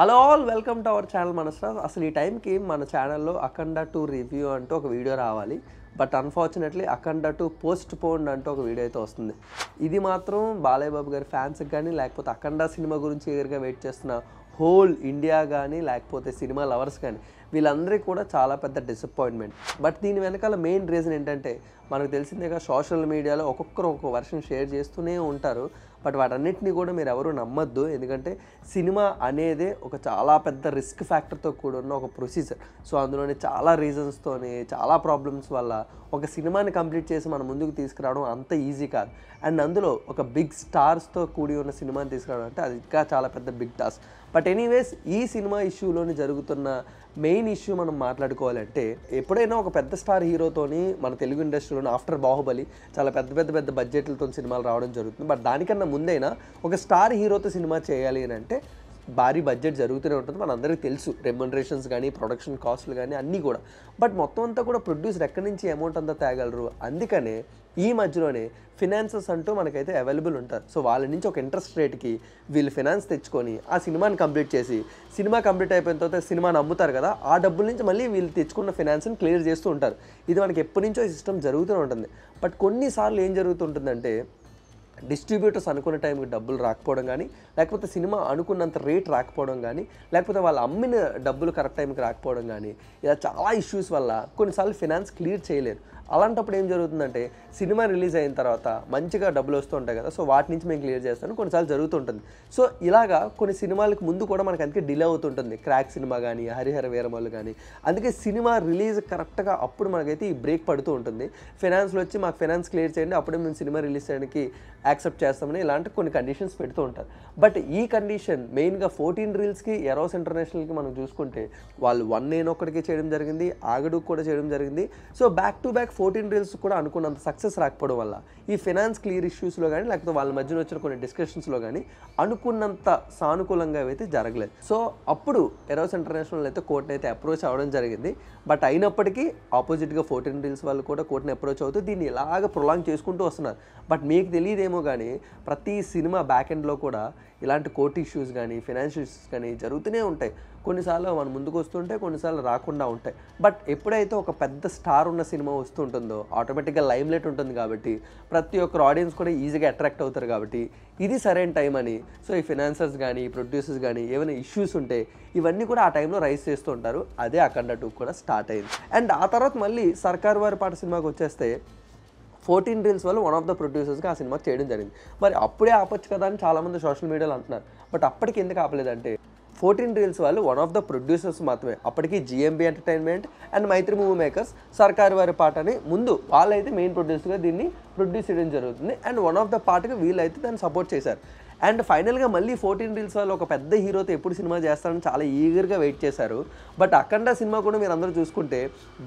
Hello all welcome to our channel మనస్టార్. అసలు ఈ టైంకి మన ఛానల్లో అఖండ 2 రివ్యూ అంటూ ఒక వీడియో రావాలి. బట్ అన్ఫార్చునేట్లీ అఖండ 2 పోస్ట్ పోన్డ్ అంటూ ఒక వీడియో అయితే వస్తుంది. ఇది మాత్రం బాలయ్య బాబు గారి ఫ్యాన్స్కి కానీ లేకపోతే అఖండ సినిమా గురించి ఎగరగా వెయిట్ చేస్తున్న హోల్ ఇండియా కానీ లేకపోతే సినిమా లవర్స్ కానీ వీళ్ళందరికీ కూడా చాలా పెద్ద డిసప్పాయింట్మెంట్. బట్ దీని వెనకాల మెయిన్ రీజన్ ఏంటంటే మనకు తెలిసిందేగా, సోషల్ మీడియాలో ఒక్కొక్కరు ఒక్కొక్క వర్షన్ షేర్ చేస్తూనే ఉంటారు. బట్ వాటన్నిటిని కూడా మీరు ఎవరు నమ్మొద్దు. ఎందుకంటే సినిమా అనేదే ఒక చాలా పెద్ద రిస్క్ ఫ్యాక్టర్తో కూడున్న ఒక ప్రొసీజర్. సో అందులోని చాలా రీజన్స్తోని చాలా ప్రాబ్లమ్స్ వల్ల ఒక సినిమాని కంప్లీట్ చేసి మన ముందుకు తీసుకురావడం అంత ఈజీ కాదు. అండ్ అందులో ఒక బిగ్ స్టార్స్తో కూడి ఉన్న సినిమాని తీసుకురావడం అంటే అది ఇంకా చాలా పెద్ద బిగ్ టాస్క్. బట్ ఎనీవేస్ ఈ సినిమా ఇష్యూలోని జరుగుతున్న మెయిన్ ఇష్యూ మనం మాట్లాడుకోవాలంటే, ఎప్పుడైనా ఒక పెద్ద స్టార్ హీరోతోని మన తెలుగు ఇండస్ట్రీలోని ఆఫ్టర్ బాహుబలి చాలా పెద్ద బడ్జెట్లతో సినిమాలు రావడం జరుగుతుంది. బట్ దానికన్నా ముందైనా ఒక స్టార్ హీరోతో సినిమా చేయాలి అని అంటే భారీ బడ్జెట్ జరుగుతూనే ఉంటుంది. మనందరికీ తెలుసు, రెమ్యునరేషన్స్ కానీ ప్రొడక్షన్ కాస్ట్లు కానీ అన్నీ కూడా. బట్ మొత్తం అంతా కూడా ప్రొడ్యూసర్ ఎక్కడి నుంచి అమౌంట్ అంతా తేగలరు. అందుకనే ఈ మధ్యలోనే ఫినాన్సెస్ అంటూ మనకైతే అవైలబుల్ ఉంటారు. సో వాళ్ళ నుంచి ఒక ఇంట్రెస్ట్ రేట్కి వీళ్ళు ఫినాన్స్ తెచ్చుకొని ఆ సినిమాని కంప్లీట్ చేసి, సినిమా కంప్లీట్ అయిపోయిన తర్వాత సినిమాని అమ్ముతారు కదా, ఆ డబ్బుల నుంచి మళ్ళీ వీళ్ళు తెచ్చుకున్న ఫినాన్స్ని క్లియర్ చేస్తూ ఉంటారు. ఇది మనకి ఎప్పటి నుంచో ఈ సిస్టమ్ జరుగుతూనే ఉంటుంది. బట్ కొన్నిసార్లు ఏం జరుగుతుంటుందంటే, డిస్ట్రిబ్యూటర్స్ అనుకున్న టైంకి డబ్బులు రాకపోవడం కానీ, లేకపోతే సినిమా అనుకున్నంత రేట్ రాకపోవడం కానీ, లేకపోతే వాళ్ళు అమ్మిన డబ్బులు కరెక్ట్ టైంకి రాకపోవడం కానీ, ఇలా చాలా ఇష్యూస్ వల్ల కొన్నిసార్లు ఫినాన్స్ క్లియర్ చేయలేరు. అలాంటప్పుడు ఏం జరుగుతుందంటే, సినిమా రిలీజ్ అయిన తర్వాత మంచిగా డబ్బులు వస్తూ ఉంటాయి కదా, సో వాటి నుంచి మేము క్లియర్ చేస్తాను కొన్నిసార్లు జరుగుతుంటుంది. సో ఇలాగా కొన్ని సినిమాలకు ముందు కూడా మనకి అందుకే డిలే అవుతుంటుంది. క్రాక్ సినిమా కానీ, హరిహర వీరమల్లు కానీ. అందుకే సినిమా రిలీజ్ కరెక్ట్గా అప్పుడు మనకైతే ఈ బ్రేక్ పడుతూ ఉంటుంది. ఫినాన్స్లో వచ్చి మాకు ఫినాన్స్ క్లియర్ చేయండి, అప్పుడే మేము సినిమా రిలీజ్ చేయడానికి యాక్సెప్ట్ చేస్తామని ఇలాంటి కొన్ని కండిషన్స్ పెడుతూ ఉంటారు. బట్ ఈ కండిషన్ మెయిన్గా 14 రీల్స్కి ఎరోస్ ఇంటర్నేషనల్కి మనం చూసుకుంటే వాళ్ళు 1 నేను ఒక్కడికి చేయడం జరిగింది, ఆగడు కూడా చేయడం జరిగింది. So back to back 14 reels కూడా అనుకున్నంత సక్సెస్ రాకపోవడం వల్ల ఈ ఫినాన్స్ క్లియర్ ఇష్యూస్లో కానీ లేకపోతే వాళ్ళ మధ్యన వచ్చిన కొన్ని డిస్కషన్స్లో కానీ అనుకున్నంత సానుకూలంగా అయితే జరగలేదు. సో అప్పుడు ఎరోస్ ఇంటర్నేషనల్ అయితే కోర్టుని అయితే అప్రోచ్ అవ్వడం జరిగింది. బట్ అయినప్పటికీ ఆపోజిట్గా 14 రీల్స్ వాళ్ళు కూడా కోర్టుని అప్రోచ్ అవుతూ దీన్ని ఇలాగ ప్రొలాంగ్ చేసుకుంటూ వస్తున్నారు. బట్ మీకు తెలియదేమో కానీ ప్రతి సినిమా బ్యాక్ ఎండ్లో కూడా ఇలాంటి కోర్టు ఇష్యూస్ కానీ ఫినాన్షియల్ ఇష్యూస్ కానీ జరుగుతూనే ఉంటాయి. కొన్నిసార్లు మన ముందుకు వస్తుంటాయి, కొన్నిసార్లు రాకుండా ఉంటాయి. బట్ ఎప్పుడైతే ఒక పెద్ద స్టార్ ఉన్న సినిమా వస్తుంటుందో ఆటోమేటిక్గా లైమ్లైట్ ఉంటుంది కాబట్టి ప్రతి ఒక్కరు ఆడియన్స్ కూడా ఈజీగా అట్రాక్ట్ అవుతారు కాబట్టి ఇది సరైన టైం అని. సో ఈ ఫినాన్సర్స్ కానీ ప్రొడ్యూసర్స్ కానీ ఏమైనా ఇష్యూస్ ఉంటే ఇవన్నీ కూడా ఆ టైంలో రైజ్ చేస్తూ ఉంటారు. అదే అఖండ 2 కూడా స్టార్ట్ అయింది. అండ్ ఆ తర్వాత మళ్ళీ సర్కార్ వారి పాట సినిమాకి వచ్చేస్తే 14 రీల్స్ వాళ్ళు వన్ ఆఫ్ ద ప్రొడ్యూసర్స్గా ఆ సినిమా చేయడం జరిగింది. మరి అప్పుడే ఆపొచ్చు కదా అని చాలామంది సోషల్ మీడియాలో అంటున్నారు. బట్ అప్పటికి ఎందుకు ఆపలేదంటే 14 రీల్స్ వాళ్ళు వన్ ఆఫ్ ద ప్రొడ్యూసర్స్ మాత్రమే. అప్పటికి GMB entertainment and Mythri movie makers Sarkaru Vaari పాట అని ముందు వాళ్ళైతే మెయిన్ ప్రొడ్యూసర్గా దీన్ని ప్రొడ్యూస్ చేయడం జరుగుతుంది. అండ్ వన్ ఆఫ్ ద పార్ట్గా వీళ్ళైతే దాన్ని సపోర్ట్ చేశారు. అండ్ ఫైనల్గా మళ్ళీ 14 రీల్స్ వాళ్ళు ఒక పెద్ద హీరోతో ఎప్పుడు సినిమా చేస్తారని చాలా ఈగర్గా వెయిట్ చేశారు. బట్ అఖండ సినిమా కూడా మీరు అందరూ చూసుకుంటే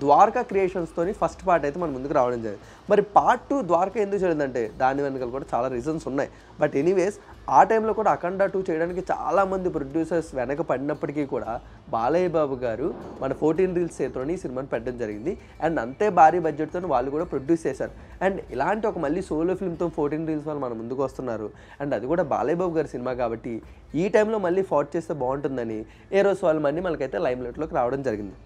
ద్వారకా క్రియేషన్స్తోని ఫస్ట్ పార్ట్ అయితే మన ముందుకు రావడం జరిగింది. మరి పార్ట్ 2 ద్వారకా ఎందుకు చేయలేదంటే దాని వెనకాల కూడా చాలా రీజన్స్ ఉన్నాయి. బట్ ఎనీవేస్ ఆ టైంలో కూడా అఖండ 2 చేయడానికి చాలామంది ప్రొడ్యూసర్స్ వెనక పడినప్పటికీ కూడా బాలయ్య బాబు గారు మన 14 రీల్స్ చేతిలోని ఈ సినిమాని పెట్టడం జరిగింది. అండ్ అంతే భారీ బడ్జెట్తో వాళ్ళు కూడా ప్రొడ్యూస్ చేశారు. అండ్ ఇలాంటి ఒక మళ్ళీ సోలో ఫిల్మ్తో 14 రీల్స్ వాళ్ళు మన ముందుకు వస్తున్నారు. అండ్ అది కూడా బాలయ్య బాబు గారి సినిమా కాబట్టి ఈ టైంలో మళ్ళీ ఫాట్ చేస్తే బాగుంటుందని ఏరోస్ వాళ్ళు మళ్ళీ మనకైతే లైమ్లైట్లోకి రావడం జరిగింది.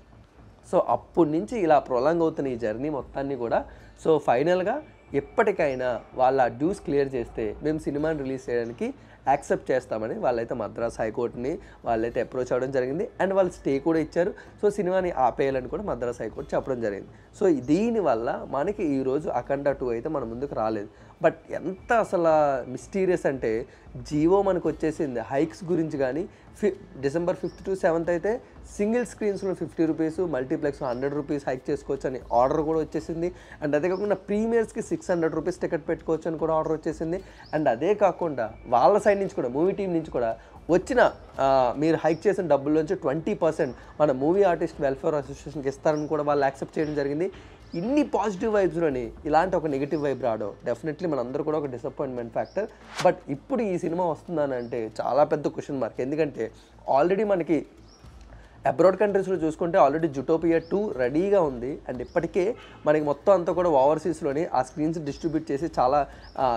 సో అప్పటి నుంచి ఇలా ప్రొలాంగ్ అవుతున్న ఈ జర్నీ మొత్తాన్ని కూడా సో ఫైనల్గా ఎప్పటికైనా వాళ్ళ డ్యూస్ క్లియర్ చేస్తే మేము సినిమాని రిలీజ్ చేయడానికి యాక్సెప్ట్ చేస్తామని వాళ్ళైతే మద్రాస్ హైకోర్టుని వాళ్ళైతే అప్రోచ్ అవ్వడం జరిగింది. అండ్ వాళ్ళు స్టే కూడా ఇచ్చారు. సో సినిమాని ఆపేయాలని కూడా మద్రాస్ హైకోర్టు చెప్పడం జరిగింది. సో దీనివల్ల మనకి ఈరోజు అఖండ 2 అయితే మన ముందుకు రాలేదు. బట్ ఎంత అసలు మిస్టీరియస్ అంటే జీవో మనకు వచ్చేసింది హైక్స్ గురించి. కానీ December 5th to 7th అయితే సింగిల్ స్క్రీన్స్లో 50 రూపీస్, మల్టీప్లెక్స్ 100 రూపీస్ హైక్ చేసుకోవచ్చు అని ఆర్డర్ కూడా వచ్చేసింది. అండ్ అదే కాకుండా ప్రీమియర్స్కి 600 రూపీస్ టికెట్ పెట్టుకోవచ్చు అని కూడా ఆర్డర్ వచ్చేసింది. అండ్ అదే కాకుండా వాళ్ళ సైడ్ నుంచి కూడా మూవీ టీం నుంచి కూడా వచ్చిన మీరు హైక్ చేసిన డబ్బుల్లోంచి 20% మన మూవీ ఆర్టిస్ట్ వెల్ఫేర్ అసోసియేషన్కి ఇస్తారని కూడా వాళ్ళు యాక్సెప్ట్ చేయడం జరిగింది. ఇన్ని పాజిటివ్ వైబ్స్లోని ఇలాంటి ఒక నెగిటివ్ వైబ్ రావడం డెఫినెట్లీ మనందరూ కూడా ఒక డిసప్పాయింట్మెంట్ ఫ్యాక్టర్. బట్ ఇప్పుడు ఈ సినిమా వస్తుందని అంటే చాలా పెద్ద క్వశ్చన్ మార్క్. ఎందుకంటే ఆల్రెడీ మనకి అబ్రాడ్ కంట్రీస్లో చూసుకుంటే ఆల్రెడీ జుటోపియా 2 రెడీగా ఉంది. అండ్ ఇప్పటికే మనకి మొత్తం అంతా కూడా ఓవర్సీస్లోని ఆ స్క్రీన్స్ డిస్ట్రిబ్యూట్ చేసి చాలా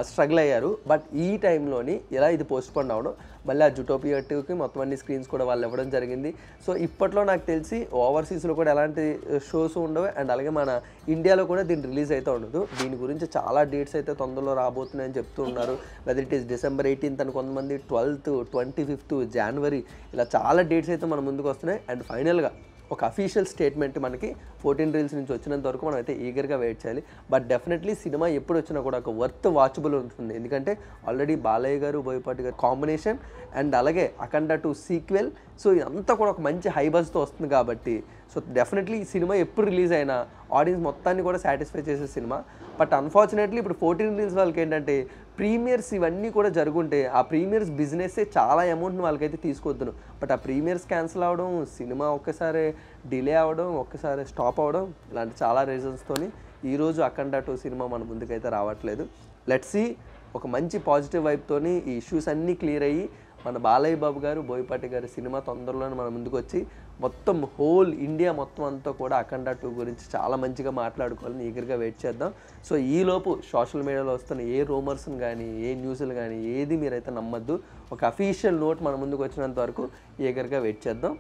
స్ట్రగుల్ అయ్యారు. బట్ ఈ టైంలోని ఇలా ఇది పోస్ట్పోన్ అవ్వడం మళ్ళీ ఆ జుటోపియా 2కి మొత్తం అన్ని స్క్రీన్స్ కూడా వాళ్ళు ఇవ్వడం జరిగింది. సో ఇప్పట్లో నాకు తెలిసి ఓవర్సీస్లో కూడా ఎలాంటి షోస్ ఉండవు, అండ్ అలాగే మన ఇండియాలో కూడా దీని రిలీజ్ అయితే ఉండదు. దీని గురించి చాలా డేట్స్ అయితే తొందరలో రాబోతున్నాయని చెప్తూ ఉన్నారు. Whether it is December 18th అని కొంతమంది, 12th, 25th January, ఇలా చాలా డేట్స్ అయితే మన ముందుకు వస్తున్నాయి. అండ్ ఫైనల్గా ఒక అఫీషియల్ స్టేట్మెంట్ మనకి 14 Reels నుంచి వచ్చినంత వరకు మనం అయితే ఈగర్గా వెయిట్ చేయాలి. బట్ డెఫినెట్లీ సినిమా ఎప్పుడు వచ్చినా కూడా ఒక వర్త్ వాచబుల్ ఉంటుంది. ఎందుకంటే ఆల్రెడీ బాలయ్య గారు, బోయపాటి గారు కాంబినేషన్, అండ్ అలాగే అఖండ 2 సీక్వెల్. సో ఇదంతా కూడా ఒక మంచి హై బజ్తో వస్తుంది కాబట్టి సో డెఫినెట్లీ ఈ సినిమా ఎప్పుడు రిలీజ్ అయినా ఆడియన్స్ మొత్తాన్ని కూడా సాటిస్ఫై చేసే సినిమా. బట్ అన్ఫార్చునేట్లీ ఇప్పుడు 14 Reels వాళ్ళకి ఏంటంటే ప్రీమియర్స్ ఇవన్నీ కూడా జరుగుంటే ఆ ప్రీమియర్స్ బిజినెస్సే చాలా అమౌంట్ని వాళ్ళకైతే తీసుకోవద్దును. బట్ ఆ ప్రీమియర్స్ క్యాన్సిల్ అవ్వడం, సినిమా ఒక్కసారి డిలే అవ్వడం, ఒక్కసారి స్టాప్ అవ్వడం, ఇలాంటి చాలా రీజన్స్తోని ఈరోజు అఖండ 2 సినిమా మన ముందుకైతే రావట్లేదు. లెట్స్ సీ, ఒక మంచి పాజిటివ్ వైబ్తోని ఈ ఇష్యూస్ అన్నీ క్లియర్ అయ్యి మన బాలయ్య బాబు గారు, బోయపాటి గారి సినిమా తొందరలోనే మన ముందుకు వచ్చి మొత్తం హోల్ ఇండియా మొత్తం అంతా కూడా అఖండ 2 గురించి చాలా మంచిగా మాట్లాడుకోవాలని ఈగర్గా వెయిట్ చేద్దాం. సో ఈలోపు సోషల్ మీడియాలో వస్తున్న ఏ రూమర్స్ని కానీ, ఏ న్యూస్లు కానీ ఏది మీరైతే నమ్మద్దు. ఒక అఫీషియల్ నోట్ మన ముందుకు వచ్చినంత వరకు ఈగర్గా వెయిట్ చేద్దాం.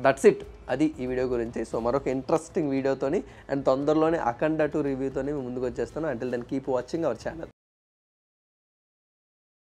దట్స్ ఇట్, అది ఈ వీడియో గురించి. సో మరొక ఇంట్రెస్టింగ్ వీడియోతోని అండ్ తొందరలోనే అఖండ 2 రివ్యూతోని ముందుకు వచ్చేస్తాను. Until then keep watching our channel.